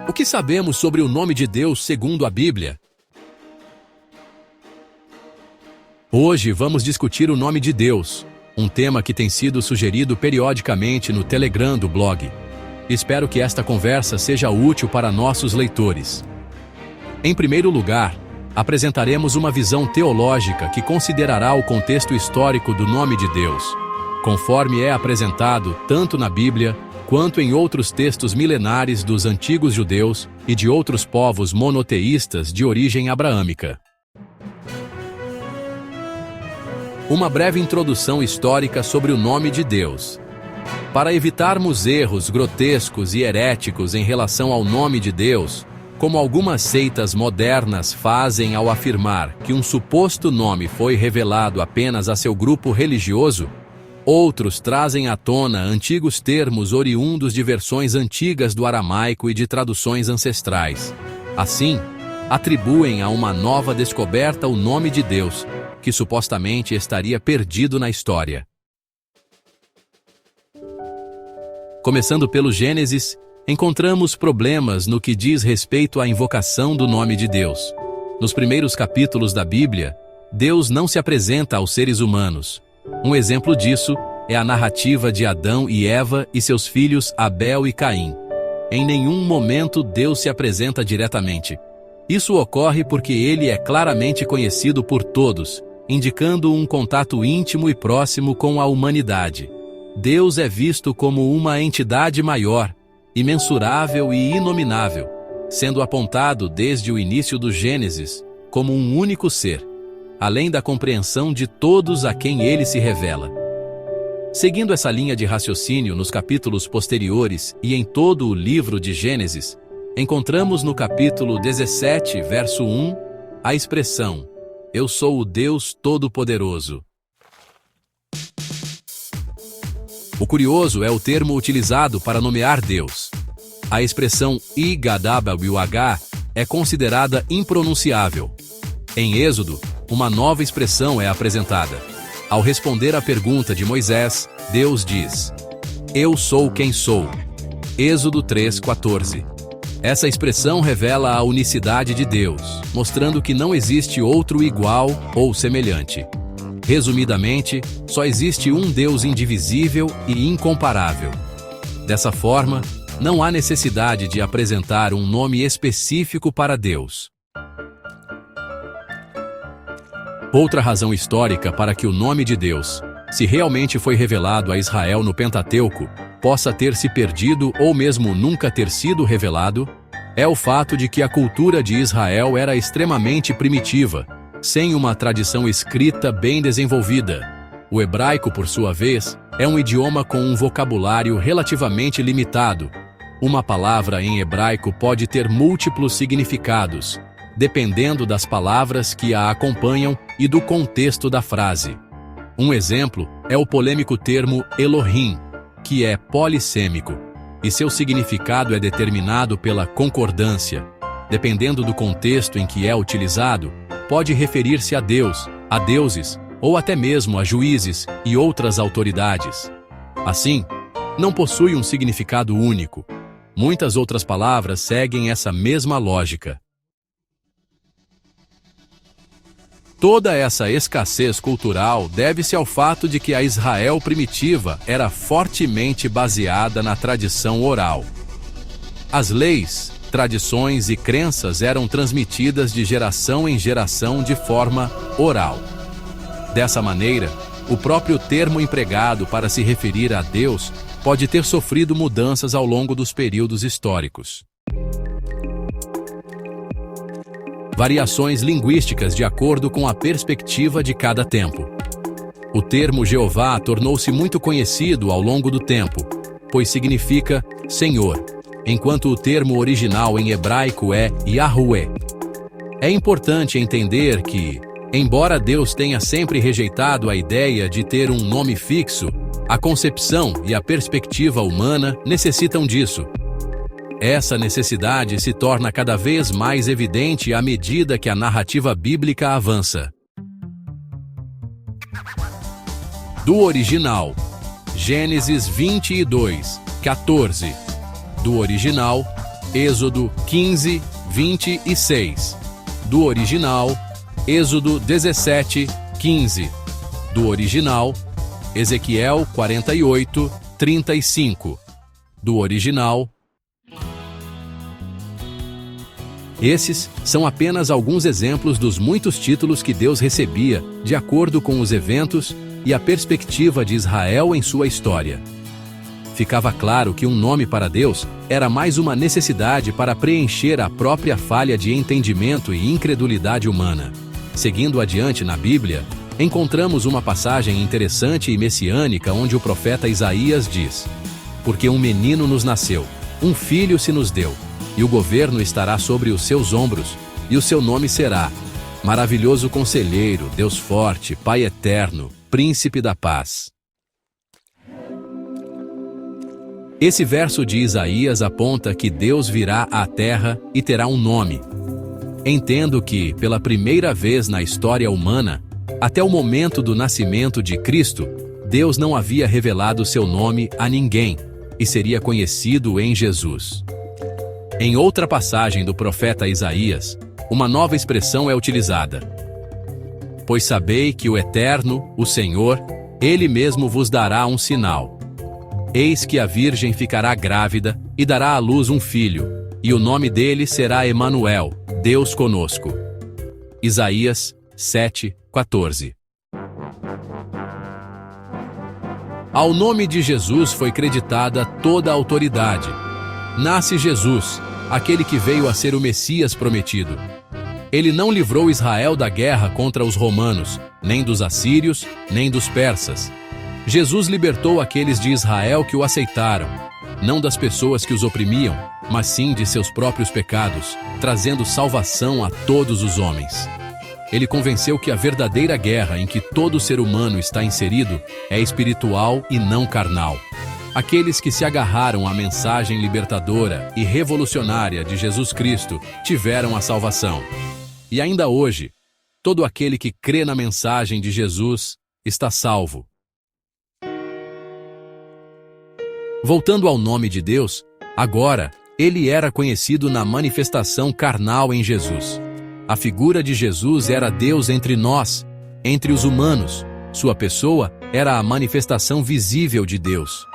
O que sabemos sobre o nome de Deus segundo a Bíblia? Hoje vamos discutir o nome de Deus, um tema que tem sido sugerido periodicamente no Telegram do blog. Espero que esta conversa seja útil para nossos leitores. Em primeiro lugar, apresentaremos uma visão teológica que considerará o contexto histórico do nome de Deus, conforme é apresentado tanto na Bíblia quanto em outros textos milenares dos antigos judeus e de outros povos monoteístas de origem abraâmica. Uma breve introdução histórica sobre o nome de Deus. Para evitarmos erros grotescos e heréticos em relação ao nome de Deus, como algumas seitas modernas fazem ao afirmar que um suposto nome foi revelado apenas a seu grupo religioso, outros trazem à tona antigos termos oriundos de versões antigas do aramaico e de traduções ancestrais. Assim, atribuem a uma nova descoberta o nome de Deus, que supostamente estaria perdido na história. Começando pelo Gênesis, encontramos problemas no que diz respeito à invocação do nome de Deus. Nos primeiros capítulos da Bíblia, Deus não se apresenta aos seres humanos. Um exemplo disso é a narrativa de Adão e Eva e seus filhos Abel e Caim. Em nenhum momento Deus se apresenta diretamente. Isso ocorre porque ele é claramente conhecido por todos, indicando um contato íntimo e próximo com a humanidade. Deus é visto como uma entidade maior, imensurável e inominável, sendo apontado desde o início do Gênesis como um único ser, além da compreensão de todos a quem ele se revela. Seguindo essa linha de raciocínio nos capítulos posteriores e em todo o livro de Gênesis, encontramos no capítulo 17, verso 1, a expressão "Eu sou o Deus Todo-Poderoso". O curioso é o termo utilizado para nomear Deus. A expressão YHWH é considerada impronunciável. Em Êxodo, uma nova expressão é apresentada. Ao responder à pergunta de Moisés, Deus diz: "Eu sou quem sou". Êxodo 3:14. Essa expressão revela a unicidade de Deus, mostrando que não existe outro igual ou semelhante. Resumidamente, só existe um Deus indivisível e incomparável. Dessa forma, não há necessidade de apresentar um nome específico para Deus. Outra razão histórica para que o nome de Deus, se realmente foi revelado a Israel no Pentateuco, possa ter se perdido ou mesmo nunca ter sido revelado, é o fato de que a cultura de Israel era extremamente primitiva, sem uma tradição escrita bem desenvolvida. O hebraico, por sua vez, é um idioma com um vocabulário relativamente limitado. Uma palavra em hebraico pode ter múltiplos significados, dependendo das palavras que a acompanham e do contexto da frase. Um exemplo é o polêmico termo Elohim, que é polissêmico, e seu significado é determinado pela concordância. Dependendo do contexto em que é utilizado, pode referir-se a Deus, a deuses, ou até mesmo a juízes e outras autoridades. Assim, não possui um significado único. Muitas outras palavras seguem essa mesma lógica. Toda essa escassez cultural deve-se ao fato de que a Israel primitiva era fortemente baseada na tradição oral. As leis, tradições e crenças eram transmitidas de geração em geração de forma oral. Dessa maneira, o próprio termo empregado para se referir a Deus pode ter sofrido mudanças ao longo dos períodos históricos. Variações linguísticas de acordo com a perspectiva de cada tempo. O termo Jeová tornou-se muito conhecido ao longo do tempo, pois significa Senhor, enquanto o termo original em hebraico é Yahuwah. É importante entender que, embora Deus tenha sempre rejeitado a ideia de ter um nome fixo, a concepção e a perspectiva humana necessitam disso. Essa necessidade se torna cada vez mais evidente à medida que a narrativa bíblica avança. Do original, Gênesis 22, 14. Do original, Êxodo 15, 26. Do original, Êxodo 17, 15. Do original, Ezequiel 48, 35. Do original. Esses são apenas alguns exemplos dos muitos títulos que Deus recebia de acordo com os eventos e a perspectiva de Israel em sua história. Ficava claro que um nome para Deus era mais uma necessidade para preencher a própria falha de entendimento e incredulidade humana. Seguindo adiante na Bíblia, encontramos uma passagem interessante e messiânica onde o profeta Isaías diz: "Porque um menino nos nasceu, um filho se nos deu, e o governo estará sobre os seus ombros, e o seu nome será Maravilhoso Conselheiro, Deus Forte, Pai Eterno, Príncipe da Paz." Esse verso de Isaías aponta que Deus virá à terra e terá um nome. Entendo que, pela primeira vez na história humana, até o momento do nascimento de Cristo, Deus não havia revelado seu nome a ninguém, e seria conhecido em Jesus. Em outra passagem do profeta Isaías, uma nova expressão é utilizada: "Pois sabei que o Eterno, o Senhor, Ele mesmo vos dará um sinal. Eis que a virgem ficará grávida e dará à luz um filho, e o nome dele será Emanuel, Deus conosco." Isaías 7, 14. Ao nome de Jesus foi creditada toda a autoridade. Nasce Jesus, aquele que veio a ser o Messias prometido. Ele não livrou Israel da guerra contra os romanos, nem dos assírios, nem dos persas. Jesus libertou aqueles de Israel que o aceitaram, não das pessoas que os oprimiam, mas sim de seus próprios pecados, trazendo salvação a todos os homens. Ele convenceu que a verdadeira guerra em que todo ser humano está inserido é espiritual e não carnal. Aqueles que se agarraram à mensagem libertadora e revolucionária de Jesus Cristo tiveram a salvação. E ainda hoje, todo aquele que crê na mensagem de Jesus está salvo. Voltando ao nome de Deus, agora, ele era conhecido na manifestação carnal em Jesus. A figura de Jesus era Deus entre nós, entre os humanos. Sua pessoa era a manifestação visível de Deus.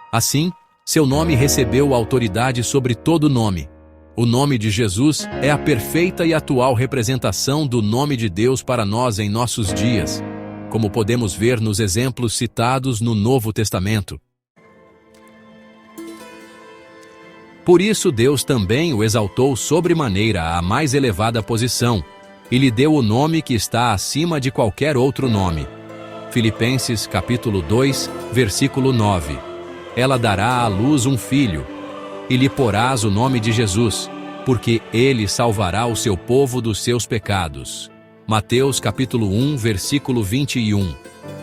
Assim, seu nome recebeu autoridade sobre todo nome. O nome de Jesus é a perfeita e atual representação do nome de Deus para nós em nossos dias, como podemos ver nos exemplos citados no Novo Testamento. Por isso Deus também o exaltou sobremaneira à mais elevada posição, e lhe deu o nome que está acima de qualquer outro nome. Filipenses capítulo 2, versículo 9. Ela dará à luz um filho, e lhe porás o nome de Jesus, porque ele salvará o seu povo dos seus pecados. Mateus capítulo 1, versículo 21.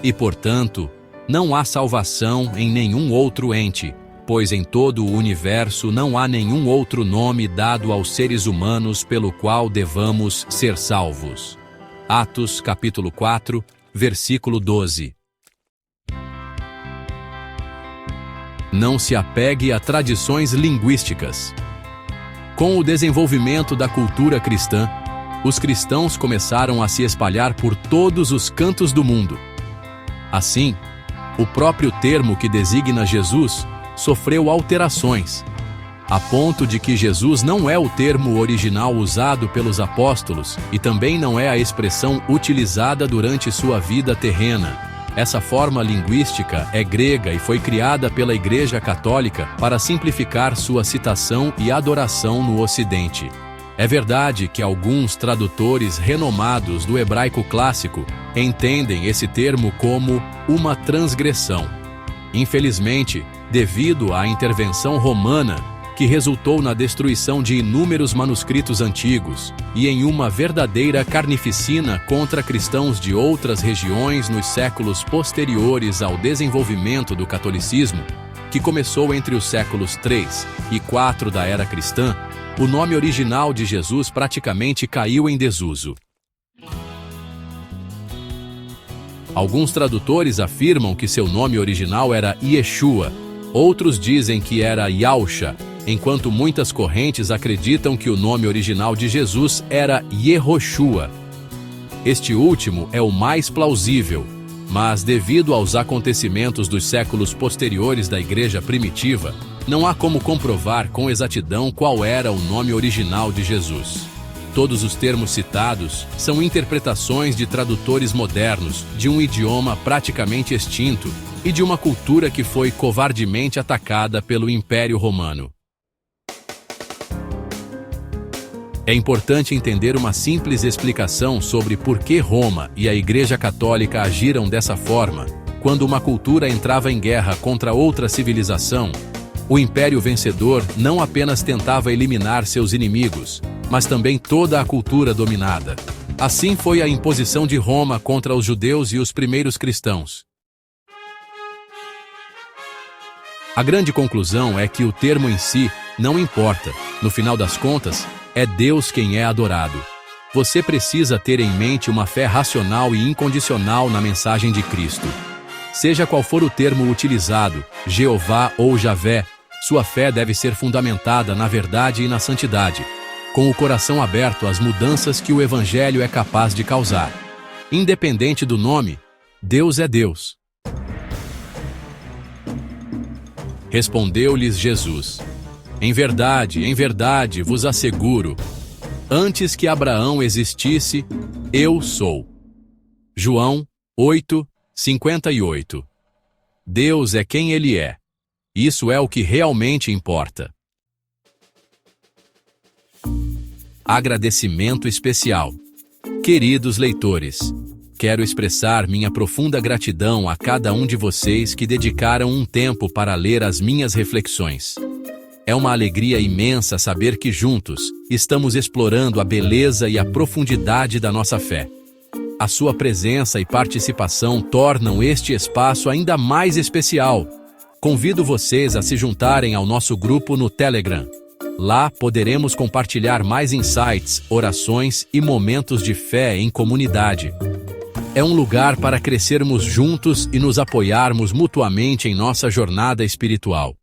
E portanto, não há salvação em nenhum outro ente, pois em todo o universo não há nenhum outro nome dado aos seres humanos pelo qual devamos ser salvos. Atos, capítulo 4, versículo 12. Não se apegue a tradições linguísticas. Com o desenvolvimento da cultura cristã, os cristãos começaram a se espalhar por todos os cantos do mundo. Assim, o próprio termo que designa Jesus sofreu alterações, a ponto de que Jesus não é o termo original usado pelos apóstolos e também não é a expressão utilizada durante sua vida terrena. Essa forma linguística é grega e foi criada pela Igreja Católica para simplificar sua citação e adoração no Ocidente. É verdade que alguns tradutores renomados do hebraico clássico entendem esse termo como uma transgressão. Infelizmente, devido à intervenção romana, que resultou na destruição de inúmeros manuscritos antigos e em uma verdadeira carnificina contra cristãos de outras regiões nos séculos posteriores ao desenvolvimento do catolicismo, que começou entre os séculos 3 e 4 da era cristã, o nome original de Jesus praticamente caiu em desuso. Alguns tradutores afirmam que seu nome original era Yeshua, outros dizem que era Yahusha, enquanto muitas correntes acreditam que o nome original de Jesus era Yehoshua. Este último é o mais plausível, mas devido aos acontecimentos dos séculos posteriores da igreja primitiva, não há como comprovar com exatidão qual era o nome original de Jesus. Todos os termos citados são interpretações de tradutores modernos de um idioma praticamente extinto e de uma cultura que foi covardemente atacada pelo Império Romano. É importante entender uma simples explicação sobre por que Roma e a Igreja Católica agiram dessa forma quando uma cultura entrava em guerra contra outra civilização. O Império vencedor não apenas tentava eliminar seus inimigos, mas também toda a cultura dominada. Assim foi a imposição de Roma contra os judeus e os primeiros cristãos. A grande conclusão é que o termo em si não importa. No final das contas, é Deus quem é adorado. Você precisa ter em mente uma fé racional e incondicional na mensagem de Cristo. Seja qual for o termo utilizado, Jeová ou Javé, sua fé deve ser fundamentada na verdade e na santidade, com o coração aberto às mudanças que o Evangelho é capaz de causar. Independente do nome, Deus é Deus. Respondeu-lhes Jesus: em verdade vos asseguro, antes que Abraão existisse, eu sou. João 8:58. Deus é quem Ele é. Isso é o que realmente importa. Agradecimento especial. Queridos leitores, quero expressar minha profunda gratidão a cada um de vocês que dedicaram um tempo para ler as minhas reflexões. É uma alegria imensa saber que juntos estamos explorando a beleza e a profundidade da nossa fé. A sua presença e participação tornam este espaço ainda mais especial. Convido vocês a se juntarem ao nosso grupo no Telegram. Lá poderemos compartilhar mais insights, orações e momentos de fé em comunidade. É um lugar para crescermos juntos e nos apoiarmos mutuamente em nossa jornada espiritual.